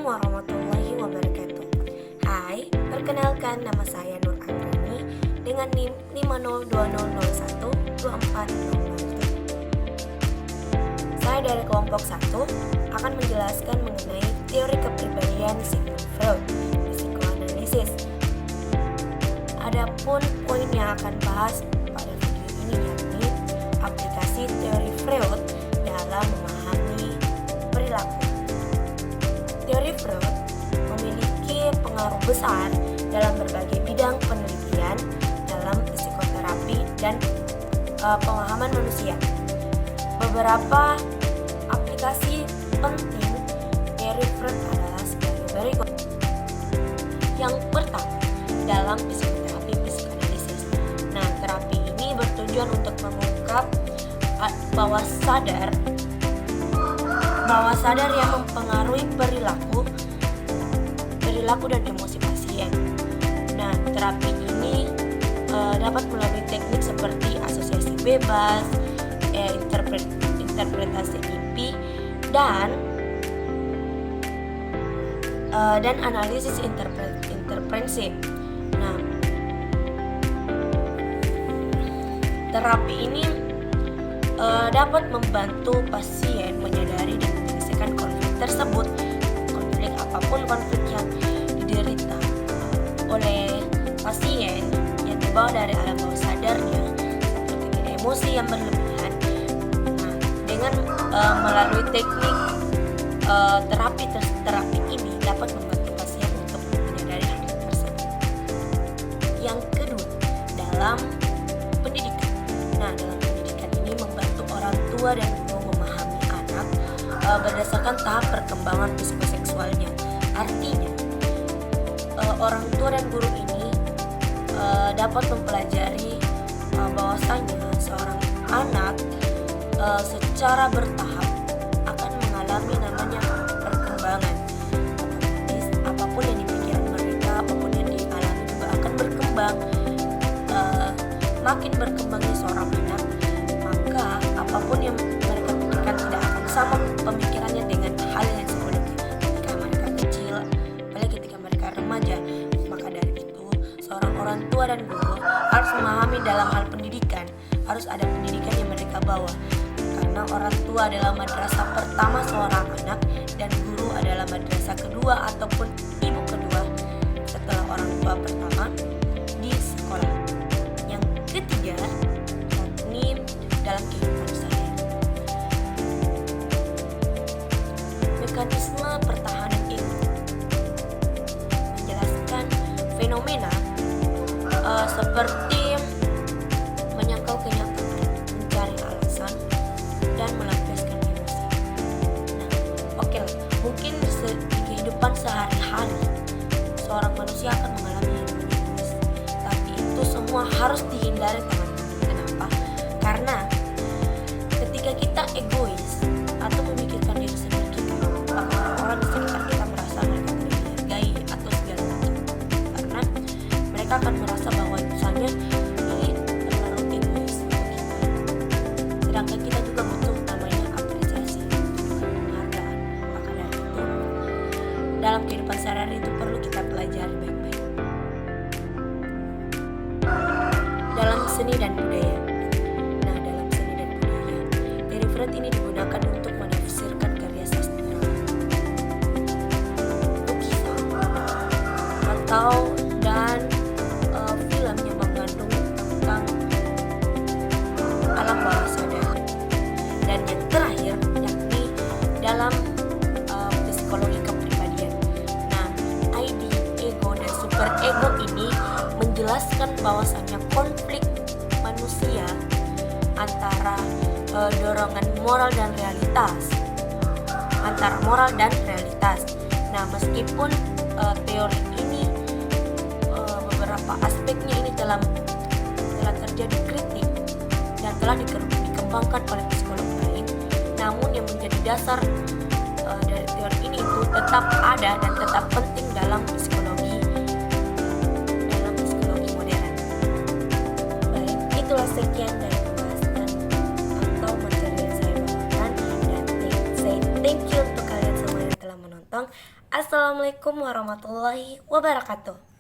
warahmatullahi wabarakatuh. Hai, perkenalkan nama saya Nur Andrani dengan NIM 5020012400. Saya dari kelompok 1 akan menjelaskan mengenai teori kepribadian Sigmund Freud, psikoanalisis. Adapun poin yang akan bahas pada video ini yakni aplikasi teori Freud dalam memahami perilaku. Teori Freud memiliki pengaruh besar dalam berbagai bidang penelitian dalam psikoterapi dan pemahaman manusia. Beberapa aplikasi penting teori Freud adalah sebagai berikut. Yang pertama, dalam psikoterapi psikoanalisis. Nah, terapi ini bertujuan untuk mengungkap bawah sadar yang mempengaruhi perilaku dan emosi pasien. Nah, terapi ini dapat melalui teknik seperti asosiasi bebas, interpretasi mimpi, dan analisis interpretasi. Nah, terapi ini dapat membantu pasien menyadari dan menyelesaikan konflik tersebut, konflik apapun konflik yang diderita oleh pasien yang dibawa dari alam bawah sadarnya, seperti emosi yang berlebihan. Nah, dengan melalui teknik terapi ini dapat membantu pasien untuk menyadari hal tersebut. Yang kedua, dalam pendidikan. Nah, dalam pendidikan ini membantu orang tua dan guru memahami anak berdasarkan tahap perkembangan psikoseksualnya. Artinya, orang tua dan guru ini dapat mempelajari bahwasanya seorang anak secara bertahap akan mengalami namanya perkembangan. Otomatis apapun yang dipikirkan mereka, apapun yang dialami juga akan berkembang. Makin berkembangnya seorang anak, maka apapun yang mereka pikirkan tidak akan sama pemikirannya dengan hal yang sebelumnya. Ketika mereka kecil, apalagi ketika mereka remaja. Maka dari itu, seorang orang tua dan guru harus memahami dalam hal pendidikan, harus ada pendidikan yang mereka bawa. Karena orang tua adalah madrasah pertama seorang anak dan guru adalah madrasah kedua ataupun ibu kedua setelah orang tua pertama di sekolah. Yang ketiga, yakni dalam kehidupan sehari-hari. Mekanisme pertahanan ego menjelaskan fenomena seperti menyangkal kenyataan, mencari alasan, dan melampiaskan emosi. Nah, oke lah, mungkin di kehidupan sehari-hari seorang manusia akan mengalami yang namanya egois, tapi itu semua harus dihindari, teman-teman. Kenapa? Karena ketika kita egois atau memikirkan diri sendiri kita, maka orang di sekitar kita merasa mereka tidak dihargai atau segala macam. Karena mereka akan merasa bahwa misalnya ini terlalu egois untuk kita. Sedangkan kita juga butuh namanya apresiasi, bukan penghargaan. Maka dari itu, dalam kehidupan sehari-hari itu perlu kita pelajari baik-baik. Dalam seni dan budaya. Nah, dalam seni dan budaya, teori Freud ini digunakan untuk menafsirkan karya sastra, lukisan, atau film yang mengandung tentang alam bawah sadar. Dan yang terakhir yakni dalam psikologi kepribadian. Nah, ID, ego, dan superego ini menjelaskan bahwasannya konflik manusia antara dorongan moral dan realitas, antara moral dan realitas. Nah, meskipun teori ini beberapa aspeknya ini telah terjadi kritik dan telah dikembangkan oleh psikolog lain, namun yang menjadi dasar dari teori ini itu tetap ada dan tetap penting dalam psikologi modern. Baik, itulah sekian dari pembahasan atau materi yang saya bawakan, dan thank you untuk kalian semua yang telah menonton. Assalamualaikum warahmatullahi wabarakatuh.